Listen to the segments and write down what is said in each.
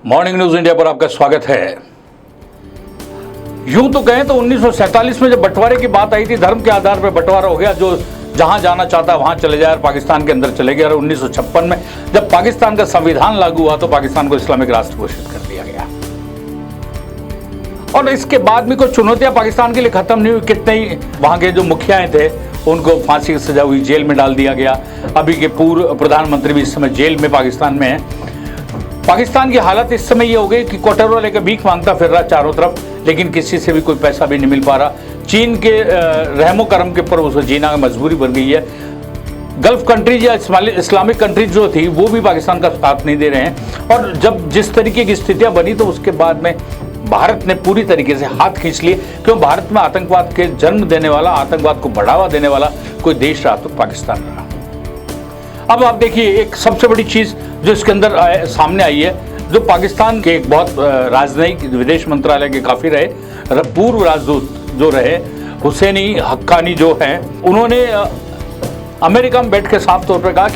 Morning news India पर आपका स्वागत है। यूं तो कहें तो 1947 में जब बंटवारे की बात आई थी, धर्म के आधार पर बंटवारा हो गया, जो जहां जाना चाहता है वहां चले जाए और पाकिस्तान के अंदर चले गए। और 1956 में जब पाकिस्तान का संविधान लागू हुआ तो पाकिस्तान को इस्लामिक राष्ट्र घोषित कर दिया गया। और इसके बाद भी कुछ चुनौतियां पाकिस्तान के लिए खत्म नहीं हुई। कितने ही वहां के जो मुखियाएं थे उनको फांसी की सजा हुई, जेल में डाल दिया गया। अभी के पूर्व प्रधानमंत्री भी इस समय जेल में पाकिस्तान में है। पाकिस्तान की हालत इस समय ये हो गई कि कोटरों लेकर भीख मांगता फिर रहा चारों तरफ, लेकिन किसी से भी कोई पैसा भी नहीं मिल पा रहा। चीन के रहमो करम के ऊपर उसे जीना मजबूरी बन गई है। गल्फ कंट्रीज या इस्लामिक कंट्रीज जो थी वो भी पाकिस्तान का साथ नहीं दे रहे हैं। और जब जिस तरीके की स्थितियां बनी तो उसके बाद में भारत ने पूरी तरीके से हाथ खींच लिए, क्यों भारत में आतंकवाद के जन्म देने वाला, आतंकवाद को बढ़ावा देने वाला कोई देश रहा तो पाकिस्तान रहा। अब आप देखिए, एक सबसे बड़ी चीज जो इसके अंदर सामने आई है, जो पाकिस्तान के एक बहुत राजनयिक विदेश मंत्रालय के काफी रहे पूर्व राजदूत जो रहे हुसैनी हक्कानी जो हैं, उन्होंने अमेरिका में बैठ के साफ तौर पर कहा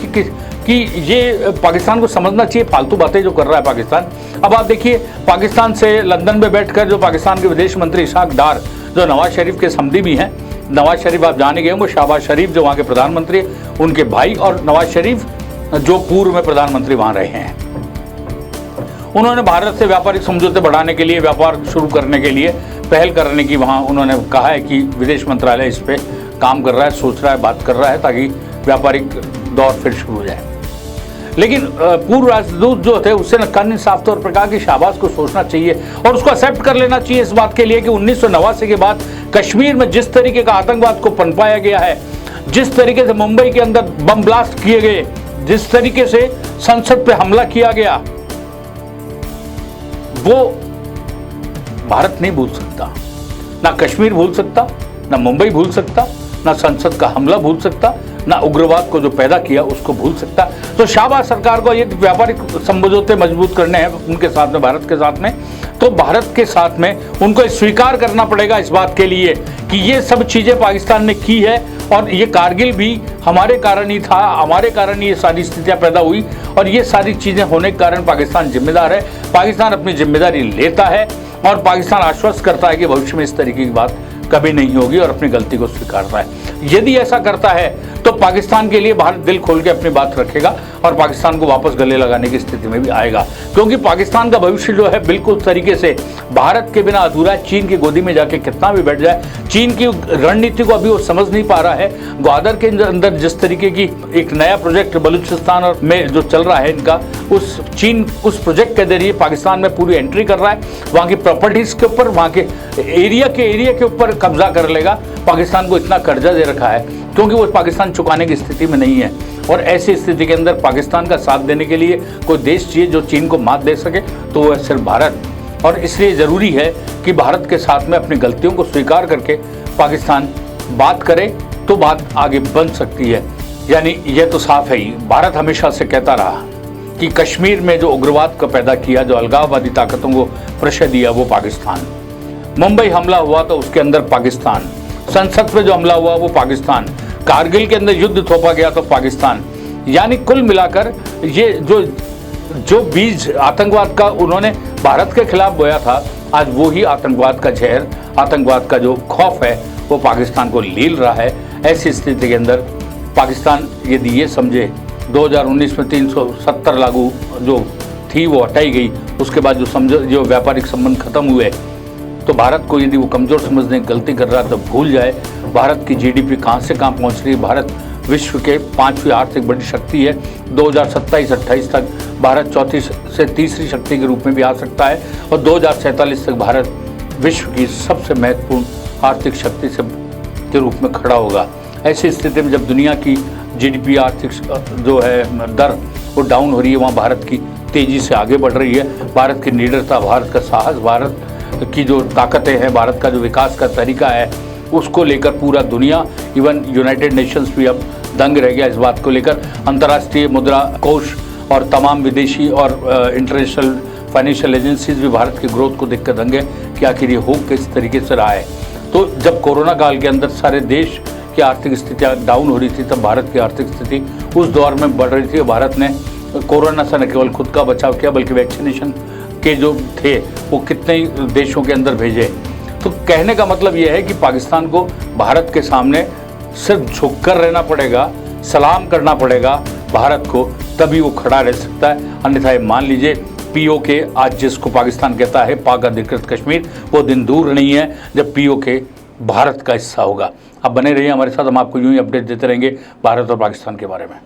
कि ये पाकिस्तान को समझना चाहिए फालतू बातें जो कर रहा है पाकिस्तान। अब आप देखिए, पाकिस्तान से लंदन में बैठकर जो पाकिस्तान के विदेश मंत्री इशाक डार, जो नवाज शरीफ के समधी भी हैं, नवाज शरीफ आप जाने गए होंगे, शहबाज शरीफ जो वहाँ के प्रधानमंत्री, उनके भाई, और नवाज शरीफ जो पूर्व में प्रधानमंत्री वहाँ रहे हैं, उन्होंने भारत से व्यापारिक समझौते बढ़ाने के लिए, व्यापार शुरू करने के लिए पहल करने की वहाँ उन्होंने कहा है कि विदेश मंत्रालय इस पर काम कर रहा है, सोच रहा है, बात कर रहा है, ताकि व्यापारिक दौर फिर शुरू हो जाए। लेकिन पूर्व राजदूत जो थे उससे नक्का ने साफ तौर पर कहा कि शाहबाज को सोचना चाहिए और उसको एक्सेप्ट कर लेना चाहिए इस बात के लिए कि 1989 के बाद कश्मीर में जिस तरीके का आतंकवाद को पनपाया गया है, जिस तरीके से मुंबई के अंदर बम ब्लास्ट किए गए, जिस तरीके से संसद पे हमला किया गया, वो भारत नहीं भूल सकता। ना कश्मीर भूल सकता, ना मुंबई भूल सकता, ना संसद का हमला भूल सकता, ना उग्रवाद को जो पैदा किया उसको भूल सकता। तो शाहबाज सरकार को ये व्यापारिक समझौते मजबूत करने हैं उनके साथ में, भारत के साथ में, तो भारत के साथ में उनको स्वीकार करना पड़ेगा इस बात के लिए कि ये सब चीज़ें पाकिस्तान ने की है और ये कारगिल भी हमारे कारण ही था, हमारे कारण ही ये सारी स्थितियां पैदा हुई और ये सारी चीज़ें होने के कारण पाकिस्तान जिम्मेदार है। पाकिस्तान अपनी जिम्मेदारी लेता है और पाकिस्तान आश्वस्त करता है कि भविष्य में इस तरीके की बात कभी नहीं होगी और अपनी गलती को स्वीकारता है। यदि ऐसा करता है तो पाकिस्तान के लिए भारत दिल खोल के अपनी बात रखेगा और पाकिस्तान को वापस गले लगाने की स्थिति में भी आएगा, क्योंकि पाकिस्तान का भविष्य जो है बिल्कुल तरीके से भारत के बिना अधूरा है। चीन की गोदी में जाके कितना भी बैठ जाए, चीन की रणनीति को अभी वो समझ नहीं पा रहा है। ग्वादर के अंदर जिस तरीके की एक नया प्रोजेक्ट बलूचिस्तान में जो चल रहा है इनका, उस चीन उस प्रोजेक्ट के जरिए पाकिस्तान में पूरी एंट्री कर रहा है, वहाँ की प्रॉपर्टीज के ऊपर, वहाँ के एरिया के ऊपर कब्जा कर लेगा। पाकिस्तान को इतना कर्जा दे रखा है क्योंकि वो पाकिस्तान चुकाने की स्थिति में नहीं है और ऐसी स्थिति के अंदर पाकिस्तान का साथ देने के लिए कोई देश चाहिए जो चीन को मात दे सके, तो वो है सिर्फ भारत। और इसलिए ज़रूरी है कि भारत के साथ में अपनी गलतियों को स्वीकार करके पाकिस्तान बात करे तो बात आगे बन सकती है। यानी यह तो साफ है ही, भारत हमेशा से कहता रहा कि कश्मीर में जो उग्रवाद का पैदा किया, जो अलगाववादी ताकतों को प्रश्रय दिया, वो पाकिस्तान। मुंबई हमला हुआ तो उसके अंदर पाकिस्तान, संसद पे जो हमला हुआ वो पाकिस्तान, कारगिल के अंदर युद्ध थोपा गया तो पाकिस्तान। यानी कुल मिलाकर ये जो बीज आतंकवाद का उन्होंने भारत के खिलाफ बोया था, आज वो ही आतंकवाद का जहर, आतंकवाद का जो खौफ है वो पाकिस्तान को लील रहा है। ऐसी स्थिति के अंदर पाकिस्तान यदि ये समझे 2019 में 370 लागू जो थी वो हटाई गई, उसके बाद जो व्यापारिक संबंध खत्म हुए, तो भारत को यदि वो कमज़ोर समझने की गलती कर रहा है तो भूल जाए भारत की जीडीपी कहाँ से कहाँ पहुँच रही है। भारत विश्व के 5वीं आर्थिक बड़ी शक्ति है। 2027-28 तक भारत चौथी से तीसरी शक्ति के रूप में भी आ सकता है और 2047 तक भारत विश्व की सबसे महत्वपूर्ण आर्थिक शक्ति के रूप में खड़ा होगा। ऐसी स्थिति में जब दुनिया की जीडीपी आर्थिक जो है दर वो डाउन हो रही है, वहाँ भारत की तेज़ी से आगे बढ़ रही है। भारत की निडरता, भारत का साहस, भारत की जो ताकतें हैं, भारत का जो विकास का तरीका है, उसको लेकर पूरा दुनिया, इवन यूनाइटेड नेशंस भी अब दंग रह गया इस बात को लेकर। अंतर्राष्ट्रीय मुद्रा कोष और तमाम विदेशी और इंटरनेशनल फाइनेंशियल एजेंसीज भी भारत की ग्रोथ को देखकर दंग है कि आखिर ये हो किस तरीके से रहा है। तो जब कोरोना काल के अंदर सारे देश की आर्थिक स्थितियाँ डाउन हो रही थी, तब भारत की आर्थिक स्थिति उस दौर में बढ़ रही थी। भारत ने कोरोना से न केवल खुद का बचाव किया बल्कि वैक्सीनेशन के जो थे वो कितने ही देशों के अंदर भेजे। तो कहने का मतलब ये है कि पाकिस्तान को भारत के सामने सिर्फ झुककर रहना पड़ेगा, सलाम करना पड़ेगा भारत को, तभी वो खड़ा रह सकता है। अन्यथा मान लीजिए पीओके आज जिसको पाकिस्तान कहता है पाक अधिकृत कश्मीर, वो दिन दूर नहीं है जब पीओके भारत का हिस्सा होगा। आप बने रहिए हमारे साथ, हम आपको यूं ही अपडेट देते रहेंगे भारत और पाकिस्तान के बारे में।